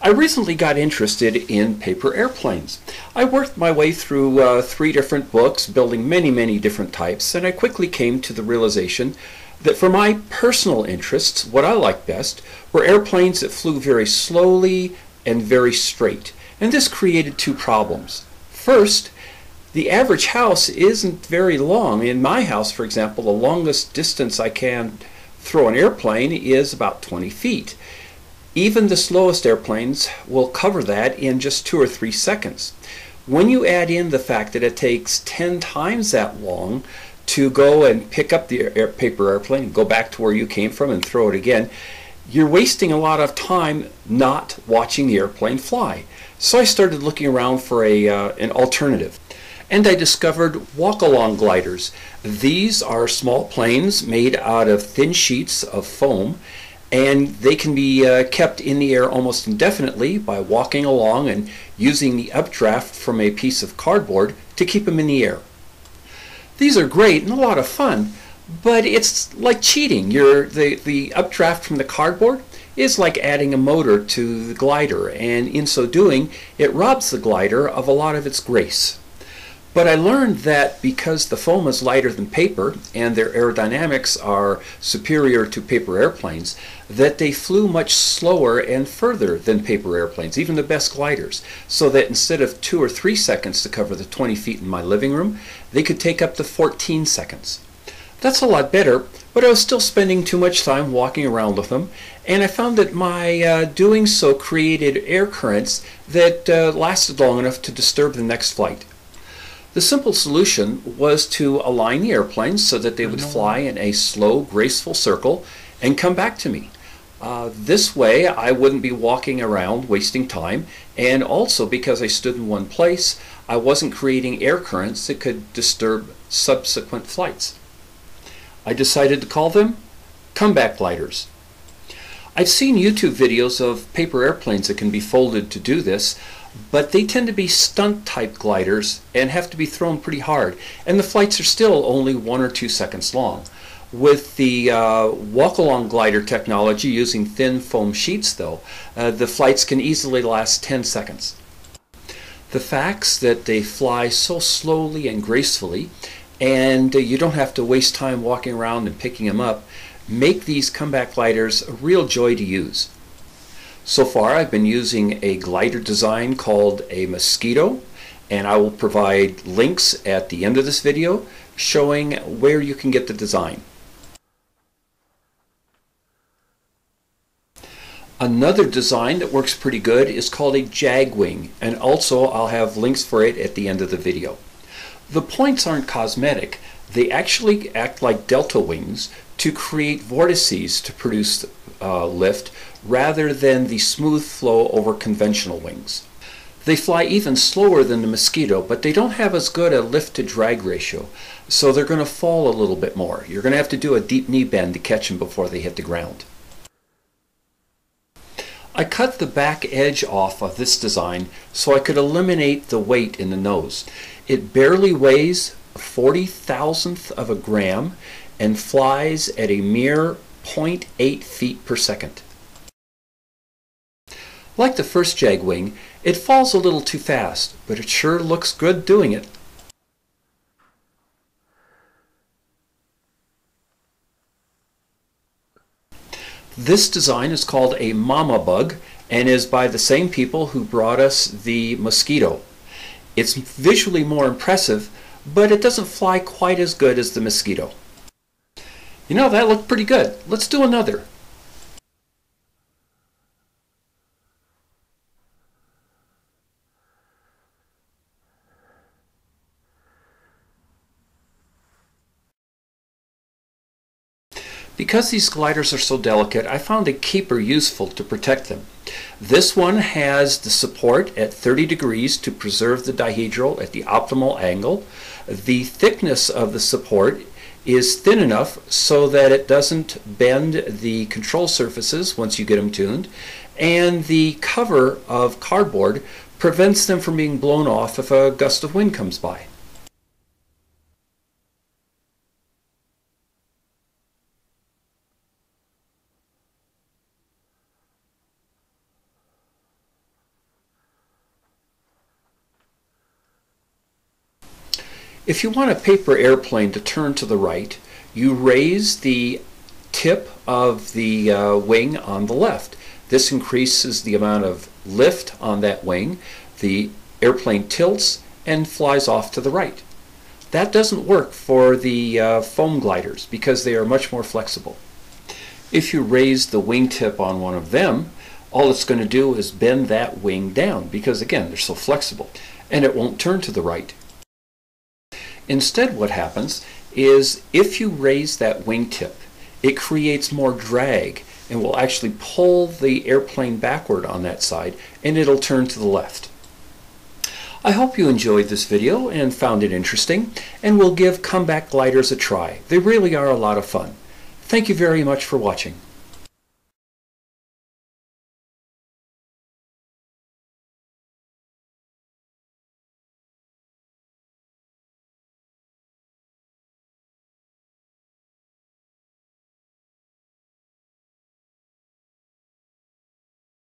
I recently got interested in paper airplanes. I worked my way through 3 different books, building many different types, and I quickly came to the realization that for my personal interests, what I liked best were airplanes that flew very slowly and very straight. And this created 2 problems. First, the average house isn't very long. In my house, for example, the longest distance I can throw an airplane is about 20 feet. Even the slowest airplanes will cover that in just 2 or 3 seconds. When you add in the fact that it takes 10 times that long to go and pick up the paper airplane and go back to where you came from and throw it again, you're wasting a lot of time not watching the airplane fly. So I started looking around for an alternative. And I discovered walk-along gliders. These are small planes made out of thin sheets of foam, and they can be kept in the air almost indefinitely by walking along and using the updraft from a piece of cardboard to keep them in the air. These are great and a lot of fun, but it's like cheating. The updraft from the cardboard is like adding a motor to the glider, and in so doing, it robs the glider of a lot of its grace. But I learned that because the foam is lighter than paper and their aerodynamics are superior to paper airplanes, that they flew much slower and further than paper airplanes, even the best gliders, so that instead of 2 or 3 seconds to cover the 20 feet in my living room, they could take up to 14 seconds. That's a lot better, but I was still spending too much time walking around with them, and I found that my doing so created air currents that lasted long enough to disturb the next flight. The simple solution was to align the airplanes so that they would fly in a slow, graceful circle and come back to me. This way I wouldn't be walking around wasting time, and also because I stood in one place, I wasn't creating air currents that could disturb subsequent flights. I decided to call them comeback gliders. I've seen YouTube videos of paper airplanes that can be folded to do this, but they tend to be stunt-type gliders and have to be thrown pretty hard, and the flights are still only 1 or 2 seconds long. With the walk-along glider technology using thin foam sheets, though, the flights can easily last 10 seconds. The facts that they fly so slowly and gracefully, and you don't have to waste time walking around and picking them up, make these comeback gliders a real joy to use. So far I've been using a glider design called a Mosquito, and I will provide links at the end of this video showing where you can get the design. Another design that works pretty good is called a Jag Wing, and also I'll have links for it at the end of the video. The points aren't cosmetic. They actually act like delta wings to create vortices to produce lift rather than the smooth flow over conventional wings. They fly even slower than the Mosquito, but they don't have as good a lift to drag ratio, so they're going to fall a little bit more. You're going to have to do a deep knee bend to catch them before they hit the ground. I cut the back edge off of this design so I could eliminate the weight in the nose. It barely weighs 40,000th of a gram and flies at a mere 0.8 feet per second. Like the first Jag Wing, it falls a little too fast, but it sure looks good doing it. This design is called a Mama Bug and is by the same people who brought us the Mosquito. It's visually more impressive, but it doesn't fly quite as good as the Mosquito. You know, that looked pretty good. Let's do another. Because these gliders are so delicate, I found a keeper useful to protect them. This one has the support at 30 degrees to preserve the dihedral at the optimal angle. The thickness of the support is thin enough so that it doesn't bend the control surfaces once you get them tuned, and the cover of cardboard prevents them from being blown off if a gust of wind comes by. If you want a paper airplane to turn to the right, you raise the tip of the wing on the left. This increases the amount of lift on that wing. The airplane tilts and flies off to the right. That doesn't work for the foam gliders because they are much more flexible. If you raise the wingtip on one of them, all it's going to do is bend that wing down because, again, they're so flexible, and it won't turn to the right. Instead, what happens is if you raise that wingtip, it creates more drag and will actually pull the airplane backward on that side, and it'll turn to the left. I hope you enjoyed this video and found it interesting, and will give comeback gliders a try. They really are a lot of fun. Thank you very much for watching.